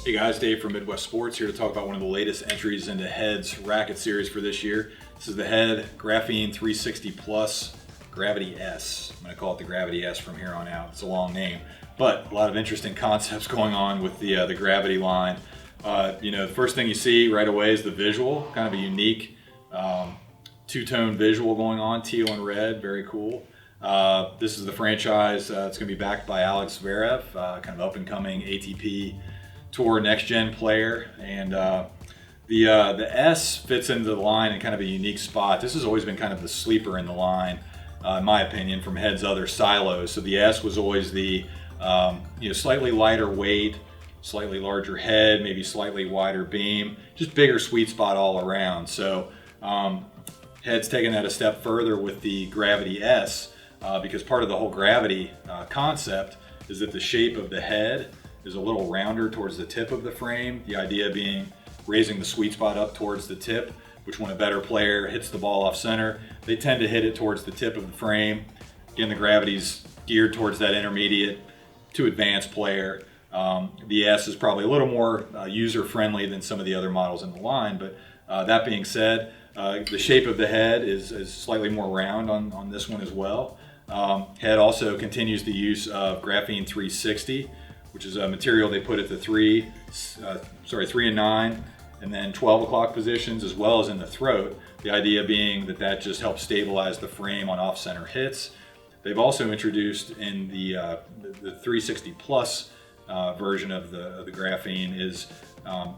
Hey guys, Dave from Midwest Sports here to talk about one of the latest entries into Head's racket series for this year. This is the Head Graphene 360 Plus Gravity S. I'm going to call it the Gravity S from here on out. It's a long name, but a lot of interesting concepts going on with the Gravity line. The first thing you see right away is the visual, kind of a unique two-tone visual going on, teal and red, very cool. This is the franchise. It's going to be backed by Alex Zverev, kind of up-and-coming ATP Tour next-gen player, and the S fits into the line in kind of a unique spot. This has always been kind of the sleeper in the line, in my opinion, from Head's other silos. So the S was always the slightly lighter weight, slightly larger head, maybe slightly wider beam, just bigger sweet spot all around. So Head's taken that a step further with the Gravity S, because part of the whole Gravity concept is that the shape of the head is a little rounder towards the tip of the frame. The idea being raising the sweet spot up towards the tip, which when a better player hits the ball off center, they tend to hit it towards the tip of the frame. Again, the Gravity's geared towards that intermediate to advanced player. The S is probably a little more user-friendly than some of the other models in the line, but that being said, the shape of the head is slightly more round on this one as well. Head also continues the use of Graphene 360, which is a material they put at the 3 and 9, and then 12 o'clock positions, as well as in the throat. The idea being that just helps stabilize the frame on off-center hits. They've also introduced in the 360 Plus version of the Graphene is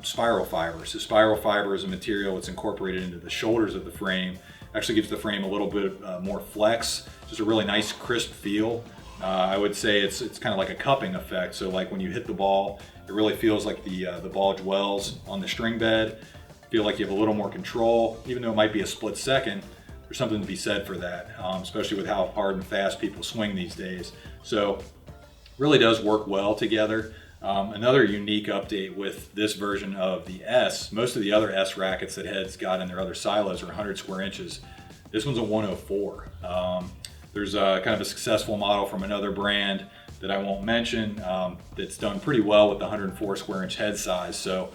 spiral fiber. So spiral fiber is a material that's incorporated into the shoulders of the frame. Actually gives the frame a little bit more flex, just a really nice crisp feel. I would say it's kind of like a cupping effect. So like when you hit the ball, it really feels like the ball dwells on the string bed. Feel like you have a little more control, even though it might be a split second. There's something to be said for that, especially with how hard and fast people swing these days. So really does work well together. Another unique update with this version of the S, most of the other S rackets that Head's got in their other silos are 100 square inches. This one's a 104. There's kind of a successful model from another brand that I won't mention that's done pretty well with the 104 square inch head size. So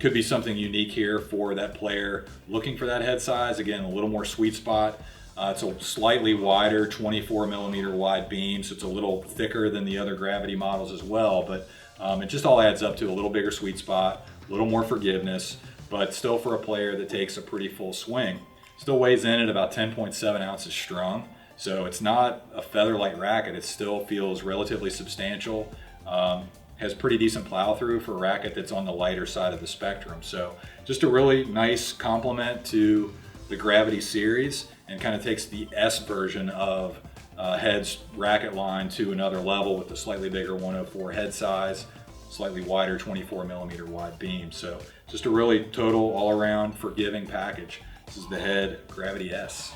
could be something unique here for that player looking for that head size. Again, a little more sweet spot. It's a slightly wider 24 millimeter wide beam, so it's a little thicker than the other Gravity models as well. But it just all adds up to a little bigger sweet spot, a little more forgiveness, but still for a player that takes a pretty full swing. Still weighs in at about 10.7 ounces strung. So it's not a feather-light racket. It still feels relatively substantial. Has pretty decent plow through for a racket that's on the lighter side of the spectrum. So just a really nice complement to the Gravity series, and kind of takes the S version of Head's racket line to another level with the slightly bigger 104 head size, slightly wider 24 millimeter wide beam. So just a really total all-around forgiving package. This is the Head Gravity S.